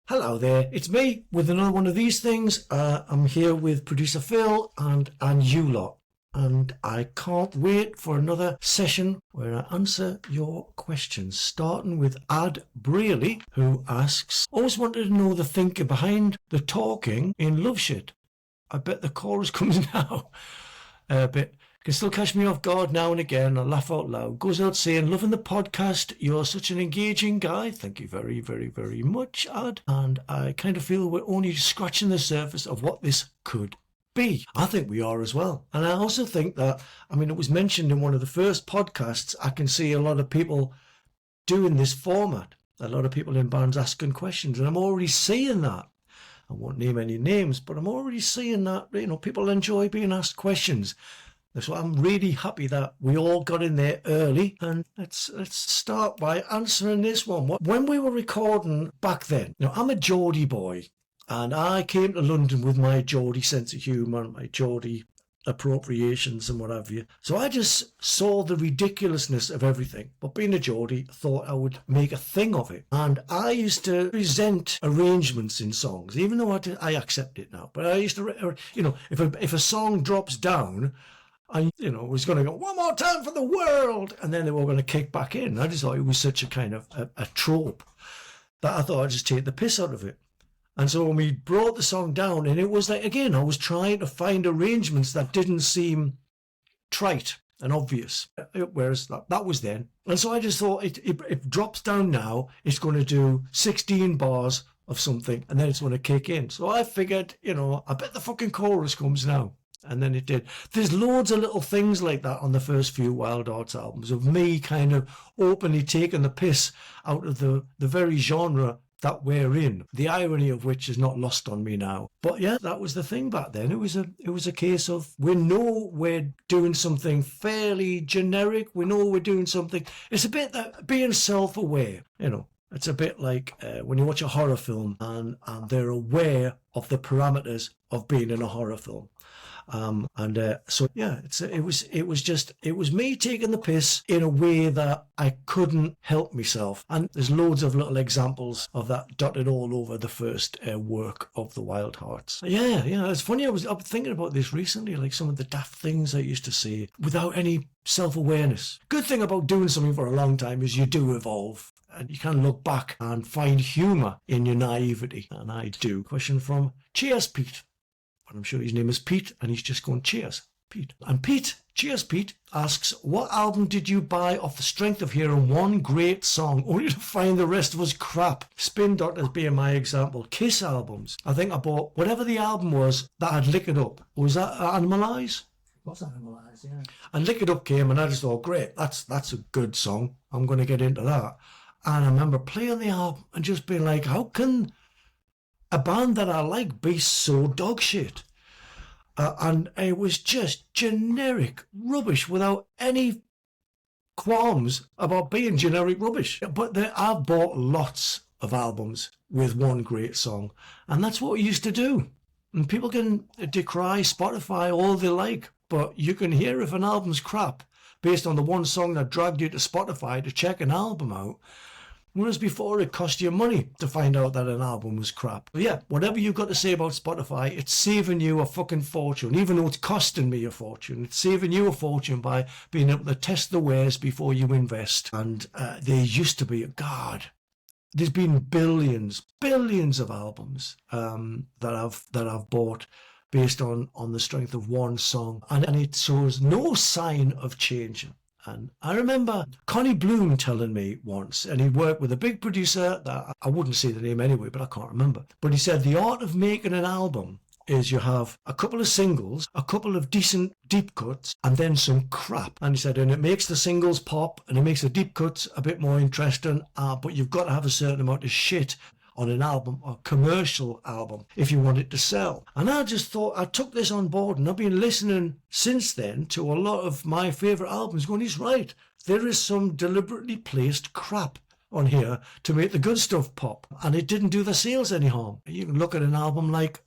Hello there, it's me with another one of these things. I'm here with producer Phil and you lot. And I can't wait for another session where I answer your questions, starting with Ad Braley, who asks, always wanted to know the thinking behind the talking in Love Shit. I bet the chorus comes now. But can still catch me off guard now and again. I laugh out loud. Goes out saying, loving the podcast. You're such an engaging guy. Thank you very, very, very much, Ad. And I kind of feel we're only scratching the surface of what this could be. I think we are as well. And I also think that, it was mentioned in one of the first podcasts, I can see a lot of people doing this format. A lot of people in bands asking questions. And I'm already seeing that. I won't name any names, but I'm already seeing that, people enjoy being asked questions. So I'm really happy that we all got in there early. And let's start by answering this one. When we were recording back then, I'm a Geordie boy. And I came to London with my Geordie sense of humour, my Geordie appropriations and what have you. So I just saw the ridiculousness of everything. But being a Geordie, thought I would make a thing of it. And I used to resent arrangements in songs, even though I accept it now. But I used to, if a song drops down, I, was going to go, one more time for the world. And then they were going to kick back in. I just thought it was such a kind of a trope that I thought I'd just take the piss out of it. And so when we brought the song down, and it was like, again, I was trying to find arrangements that didn't seem trite and obvious, whereas that was then. And so I just thought, it drops down now, it's going to do 16 bars of something, and then it's going to kick in. So I figured, I bet the fucking chorus comes now. And then it did. There's loads of little things like that on the first few Wild Hearts albums of me kind of openly taking the piss out of the very genre that we're in, the irony of which is not lost on me now. But yeah, that was the thing back then. It was a case of, we know we're doing something fairly generic. We know we're doing something. It's a bit that being self-aware, It's a bit like when you watch a horror film and they're aware of the parameters of being in a horror film. So yeah, it was me taking the piss in a way that I couldn't help myself. And there's loads of little examples of that dotted all over the first work of the Wild Hearts. Yeah, it's funny. I was thinking about this recently, like some of the daft things I used to say without any self-awareness. Good thing about doing something for a long time is you do evolve. And you can look back and find humour in your naivety. And I do. Question from Cheers Pete. And I'm sure his name is Pete, and he's just going, cheers, Pete. And Pete, cheers, Pete, asks, what album did you buy off the strength of hearing one great song, only to find the rest was crap? Spin Doctors being my example. Kiss albums. I think I bought whatever the album was that had Lick It Up. Was that Animalize? What's Animalize, yeah. And Lick It Up came, and I just thought, great, that's a good song. I'm going to get into that. And I remember playing the album and just being like, how can a band that I like be so dog shit? And it was just generic rubbish without any qualms about being generic rubbish. But I've bought lots of albums with one great song, and that's what we used to do. And people can decry Spotify all they like, but you can hear if an album's crap based on the one song that dragged you to Spotify to check an album out. Whereas before, it cost you money to find out that an album was crap. But yeah, whatever you've got to say about Spotify, it's saving you a fucking fortune. Even though it's costing me a fortune, it's saving you a fortune by being able to test the wares before you invest. And there used to be, God, there's been billions of albums that I've bought based on the strength of one song. And it shows no sign of changing. And I remember Connie Bloom telling me once, and he worked with a big producer that I wouldn't say the name anyway, but I can't remember. But he said the art of making an album is you have a couple of singles, a couple of decent deep cuts, and then some crap. And he said, and it makes the singles pop, and it makes the deep cuts a bit more interesting, but you've got to have a certain amount of shit on an album, a commercial album, if you want it to sell. And I just thought, I took this on board, and I've been listening since then to a lot of my favourite albums going, he's right, there is some deliberately placed crap on here to make the good stuff pop, and it didn't do the sales any harm. You can look at an album like,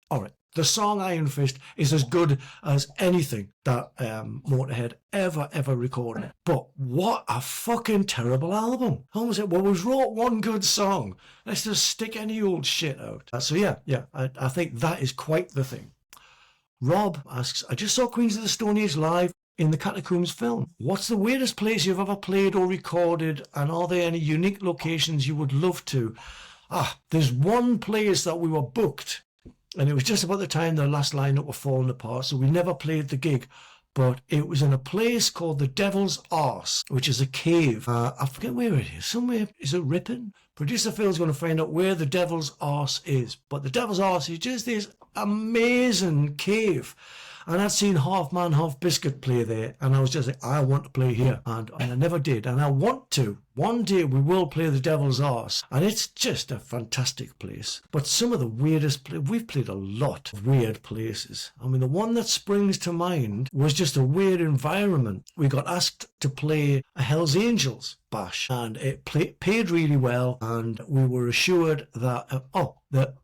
all right, The song Iron Fist is as good as anything that Motorhead ever recorded. But what a fucking terrible album. Almost said, well, we've wrote one good song. Let's just stick any old shit out. So yeah, I think that is quite the thing. Rob asks, I just saw Queens of the Stone Age live in the Catacombs film. What's the weirdest place you've ever played or recorded, and are there any unique locations you would love to? There's one place that we were booked, and it was just about the time the last lineup were falling apart, so we never played the gig. But it was in a place called the Devil's Arse, which is a cave. I forget where it is. Somewhere, is it Ripon? Producer Phil's going to find out where the Devil's Arse is. But the Devil's Arse is just this amazing cave. And I'd seen Half Man, Half Biscuit play there, and I was just like, I want to play here. And I never did. And I want to. One day we will play the Devil's Arse, and it's just a fantastic place. But some of the weirdest, we've played a lot of weird places. I mean, the one that springs to mind was just a weird environment. We got asked to play a Hell's Angels bash, and it paid really well, and we were assured that,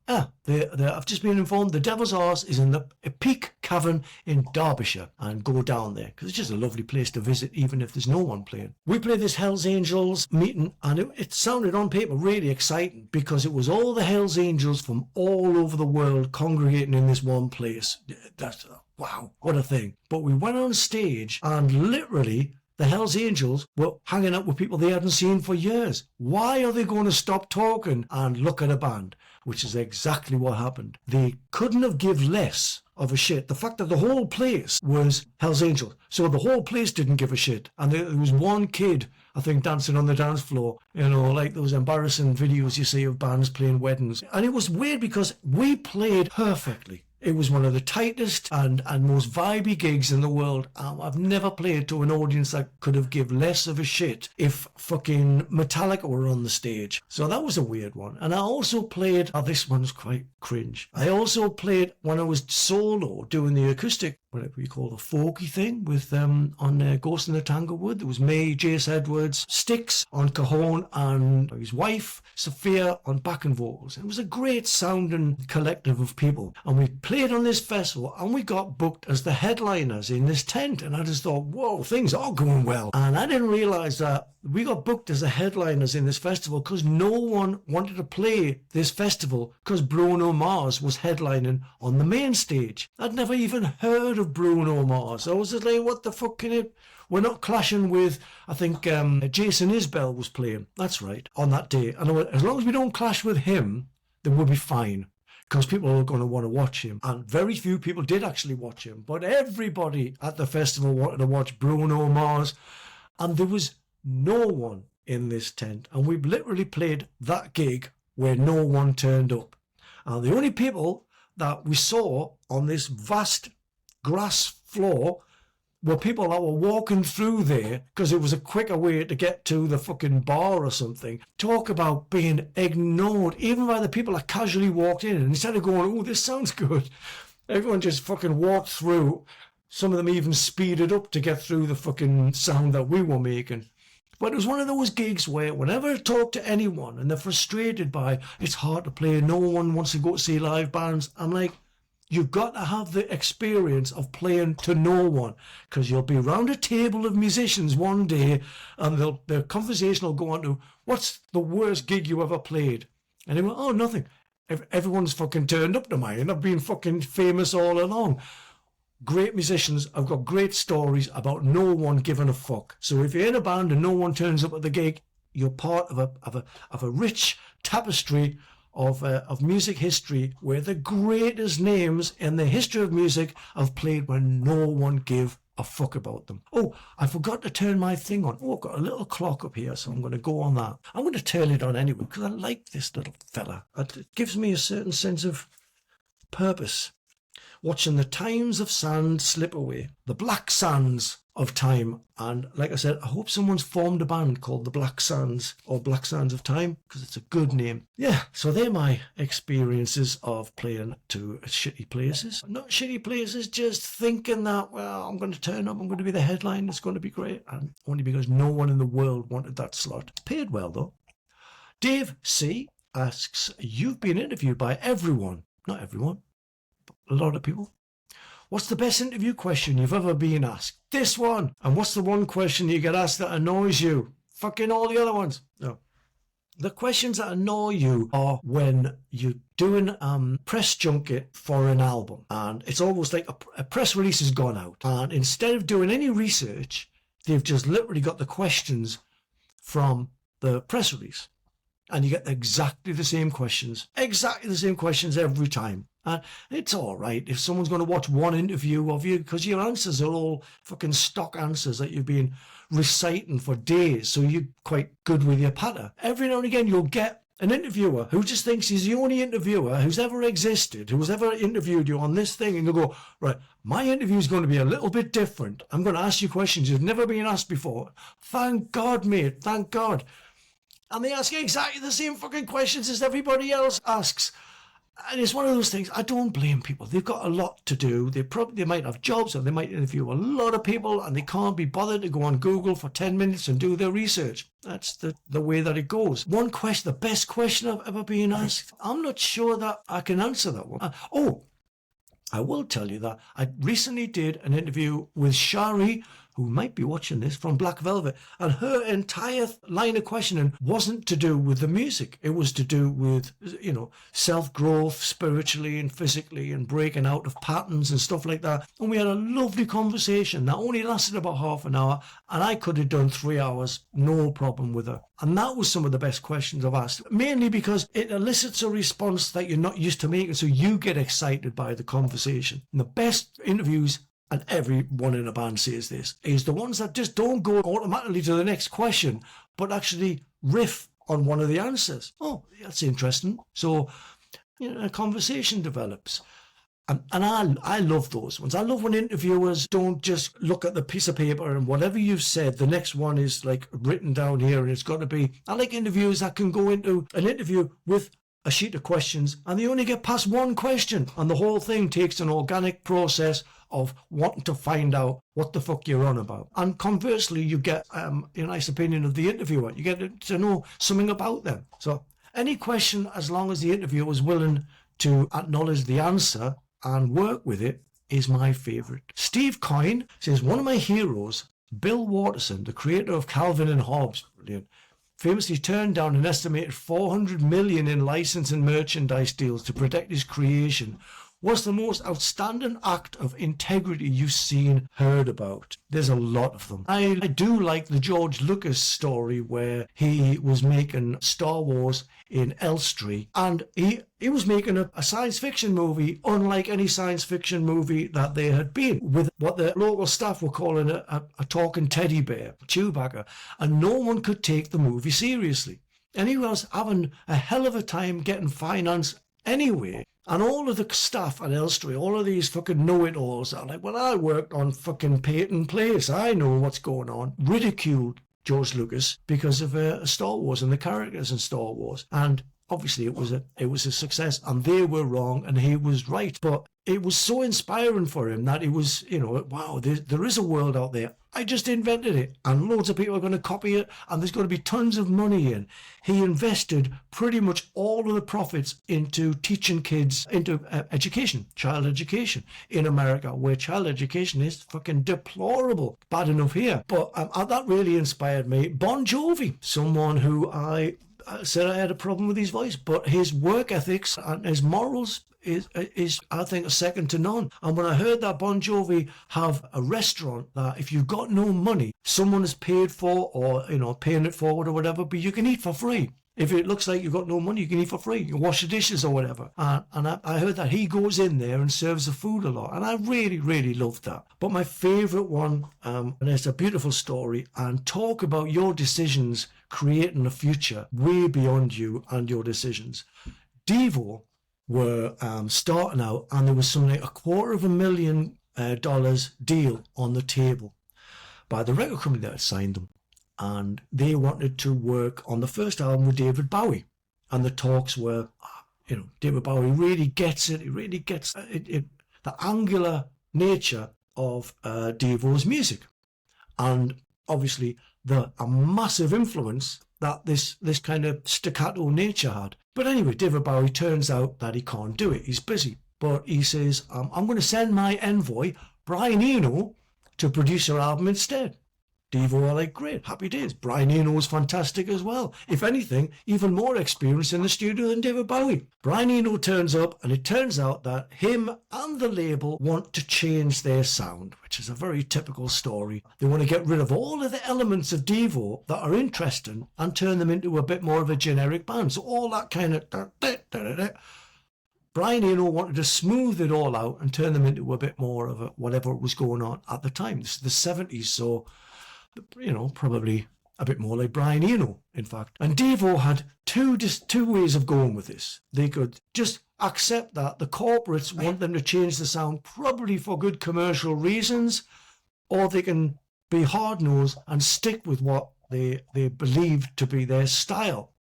I've just been informed the Devil's Arse is in the Peak Cavern in Derbyshire, and go down there, because it's just a lovely place to visit, even if there's no one playing. We played this Hell's Angels meeting, and it sounded on paper really exciting, because it was all the Hell's Angels from all over the world congregating in this one place. That's, wow, what a thing. But we went on stage, and literally the Hells Angels were hanging out with people they hadn't seen for years. Why are they going to stop talking and look at a band? Which is exactly what happened. They couldn't have give less of a shit. The fact that the whole place was Hells Angels. So the whole place didn't give a shit. And there was one kid, I think, dancing on the dance floor, like those embarrassing videos you see of bands playing weddings. And it was weird because we played perfectly. It was one of the tightest and most vibey gigs in the world. I've never played to an audience that could have give less of a shit if fucking Metallica were on the stage. So that was a weird one. And I also played, this one's quite cringe. I also played when I was solo doing the acoustic, whatever you call the folky thing, with on Ghost in the Tanglewood. There was me, Jace Edwards, Styx on cajon, and his wife, Sophia, on backing vocals. It was a great sounding collective of people. And we played on this festival, and we got booked as the headliners in this tent. And I just thought, whoa, things are going well. And I didn't realise that we got booked as the headliners in this festival because no one wanted to play this festival because Bruno Mars was headlining on the main stage. I'd never even heard of Bruno Mars. I was just like, what the fuck can it... We're not clashing with, I think, Jason Isbell was playing. That's right, on that day. And I went, as long as we don't clash with him, then we'll be fine. Because people are going to want to watch him. And very few people did actually watch him. But everybody at the festival wanted to watch Bruno Mars. And there was no one in this tent. And we literally played that gig where no one turned up. And the only people that we saw on this vast grass floor were people that were walking through there because it was a quicker way to get to the fucking bar or something. Talk about being ignored, even by the people that casually walked in. And instead of going, oh, this sounds good, everyone just fucking walked through. Some of them even speeded up to get through the fucking sound that we were making. But it was one of those gigs where whenever I talk to anyone and they're frustrated by it's hard to play, no one wants to go to see live bands, I'm like, you've got to have the experience of playing to no one, because you'll be around a table of musicians one day and the conversation will go on to, what's the worst gig you ever played? And they go, oh, nothing. Everyone's fucking turned up to mine. I've been fucking famous all along. Great musicians have got great stories about no one giving a fuck. So if you're in a band and no one turns up at the gig, you're part of a rich tapestry of music history where the greatest names in the history of music have played when no one gave a fuck about them. Oh, I forgot to turn my thing on. Oh, I've got a little clock up here, so I'm going to go on that. I'm going to turn it on anyway because I like this little fella. It gives me a certain sense of purpose. Watching the times of sand slip away, the black sands of time. And like I said, I hope someone's formed a band called the Black Sands or Black Sands of Time, because it's a good name. Yeah, so they're my experiences of playing to shitty places. Not shitty places, just thinking that, well, I'm going to turn up, I'm going to be the headline, it's going to be great. And only because no one in the world wanted that slot. Paid well, though. Dave C. asks, you've been interviewed by everyone. Not everyone. a lot of people. What's the best interview question you've ever been asked? This one. And what's the one question you get asked that annoys you? Fucking all the other ones. No. The questions that annoy you are when you're doing press junket for an album, and it's almost like a press release has gone out, and instead of doing any research, they've just literally got the questions from the press release, and you get exactly the same questions every time. And it's all right if someone's going to watch one interview of you, because your answers are all fucking stock answers that you've been reciting for days, so you're quite good with your patter. Every now and again you'll get an interviewer who just thinks he's the only interviewer who's ever existed, who's ever interviewed you on this thing, and you'll go, right, my interview is going to be a little bit different. I'm going to ask you questions you've never been asked before. Thank God, mate, thank God. And they ask exactly the same fucking questions as everybody else asks. And it's one of those things, I don't blame people. They've got a lot to do. They might have jobs, or they might interview a lot of people, and they can't be bothered to go on Google for 10 minutes and do their research. That's the way that it goes. One question, the best question I've ever been asked, I'm not sure that I can answer that one. I will tell you that I recently did an interview with Shari, who might be watching this, from Black Velvet, and her entire line of questioning wasn't to do with the music. It was to do with, self-growth spiritually and physically, and breaking out of patterns and stuff like that. And we had a lovely conversation that only lasted about half an hour, and I could have done 3 hours, no problem with her. And that was some of the best questions I've asked, mainly because it elicits a response that you're not used to making, so you get excited by the conversation. And the best interviews, and everyone in a band says this, is the ones that just don't go automatically to the next question, but actually riff on one of the answers. Oh, that's interesting. So, a conversation develops. And I love those ones. I love when interviewers don't just look at the piece of paper and whatever you've said, the next one is like written down here and it's got to be. I like interviewers that can go into an interview with a sheet of questions and they only get past one question, and the whole thing takes an organic process of wanting to find out what the fuck you're on about. And conversely, you get a nice opinion of the interviewer. You get to know something about them. So any question, as long as the interviewer is willing to acknowledge the answer and work with it, is my favourite. Steve Coyne says, one of my heroes, Bill Watterson, the creator of Calvin and Hobbes, brilliant, famously turned down an estimated $400 million in license and merchandise deals to protect his creation, was the most outstanding act of integrity you've seen, heard about. There's a lot of them. I do like the George Lucas story where he was making Star Wars in Elstree, and he was making a science fiction movie unlike any science fiction movie that there had been, with what the local staff were calling a talking teddy bear, Chewbacca, and no one could take the movie seriously. And he was having a hell of a time getting finance anyway. And all of the staff at Elstree, all of these fucking know-it-alls are like, well, I worked on fucking Peyton Place, I know what's going on. Ridiculed George Lucas because of Star Wars and the characters in Star Wars. And obviously it was a success, and they were wrong and he was right. But it was so inspiring for him that it was, wow, there is a world out there. I just invented it, and loads of people are going to copy it, and there's going to be tons of money in. He invested pretty much all of the profits into teaching kids, into education, child education in America, where child education is fucking deplorable. Bad enough here. But that really inspired me. Bon Jovi, someone who I said I had a problem with his voice, but his work ethics and his morals is I think second to none. And when I heard that Bon Jovi have a restaurant that if you've got no money, someone is paid for, or paying it forward or whatever, but you can eat for free. If it looks like you've got no money, you can eat for free. You can wash the dishes or whatever. And I heard that he goes in there and serves the food a lot. And I really, really loved that. But my favourite one, and it's a beautiful story, and talk about your decisions creating a future way beyond you and your decisions. Devo were starting out, and there was something like $250,000 deal on the table by the record company that had signed them. And they wanted to work on the first album with David Bowie. And the talks were, David Bowie really gets it. He really gets the angular nature of Devo's music. And obviously a massive influence that this kind of staccato nature had. But anyway, David Bowie turns out that he can't do it. He's busy. but he says, I'm going to send my envoy, Brian Eno, to produce your album instead. Devo are like, great, happy days. Brian Eno was fantastic as well. If anything, even more experienced in the studio than David Bowie. Brian Eno turns up, and it turns out that him and the label want to change their sound, which is a very typical story. They want to get rid of all of the elements of Devo that are interesting and turn them into a bit more of a generic band. So all that kind of... Brian Eno wanted to smooth it all out and turn them into a bit more of a whatever was going on at the time. This is the 70s, so, you know, probably a bit more like Brian Eno, in fact. And Devo had two ways of going with this. They could just accept that the corporates want them to change the sound, probably for good commercial reasons, or they can be hard-nosed and stick with what they believe to be their style.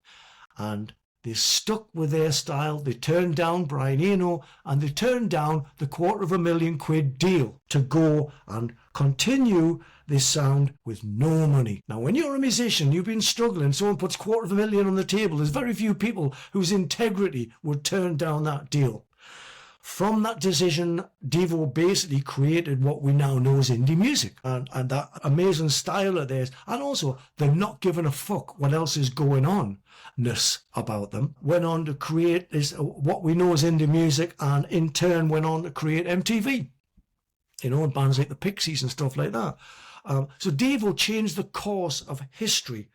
And they stuck with their style. They turned down Brian Eno, and they turned down the £250,000 deal to go and continue this sound with no money. Now, when you're a musician, you've been struggling, someone puts £250,000 on the table, there's very few people whose integrity would turn down that deal. From that decision, Devo basically created what we now know as indie music, and that amazing style of theirs. And also, they're not giving a fuck what else is going on-ness about them. Went on to create this, what we know as indie music, and in turn went on to create MTV. You know, and bands like the Pixies and stuff like that. So Devo changed the course of history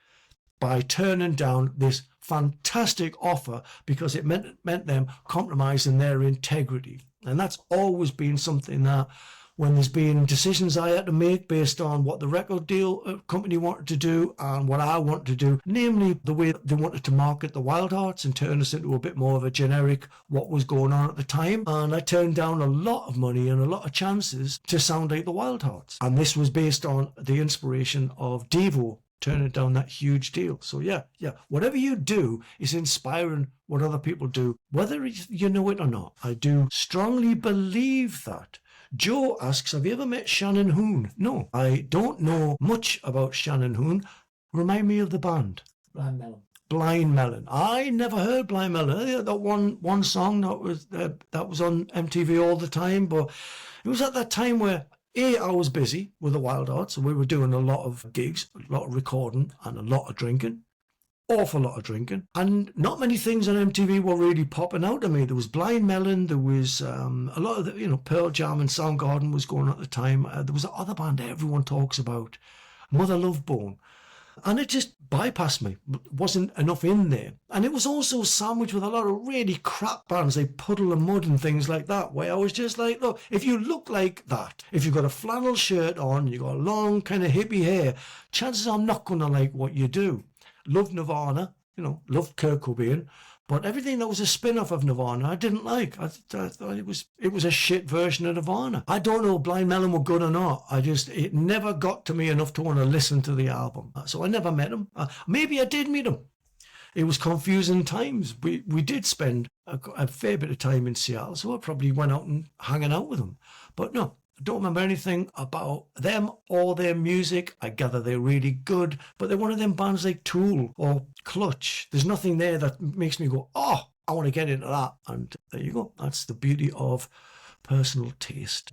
by turning down this fantastic offer because it meant them compromising their integrity. And that's always been something that when there's been decisions I had to make based on what the record deal company wanted to do and what I wanted to do, namely the way they wanted to market the Wild Hearts and turn us into a bit more of a generic what was going on at the time. And I turned down a lot of money and a lot of chances to sound like the Wild Hearts. And this was based on the inspiration of Devo turning down that huge deal. So yeah, whatever you do is inspiring what other people do, whether you know it or not. I do strongly believe that. Joe asks, have you ever met Shannon Hoon? No, I don't know much about Shannon Hoon. Remind me of the band. Blind Melon. I never heard Blind Melon. That one song that was on MTV all the time, but it was at that time where I was busy with the Wild Hearts, and we were doing a lot of gigs, a lot of recording, and a lot of drinking. Awful lot of drinking, and not many things on MTV were really popping out to me. There was Blind Melon, there was a lot of the, Pearl Jam and Soundgarden was going on at the time. There was another band everyone talks about, Mother Love Bone, and it just bypassed me. Wasn't enough in there, and it was also sandwiched with a lot of really crap bands like Puddle of Mud and things like that, where I was just like, look, if you look like that, if you've got a flannel shirt on, you've got long kind of hippie hair, chances are I'm not going to like what you do. Loved Nirvana, loved Kurt Cobain, but everything that was a spin-off of Nirvana I didn't like. I thought it was a shit version of Nirvana. I don't know if Blind Melon were good or not. It never got to me enough to want to listen to the album. So I never met him. Maybe I did meet him. It was confusing times. We did spend a fair bit of time in Seattle, so I probably went out and hanging out with them. But no, I don't remember anything about them or their music. I gather they're really good, but they're one of them bands like Tool or Clutch. There's nothing there that makes me go, oh, I want to get into that. And there you go. That's the beauty of personal taste.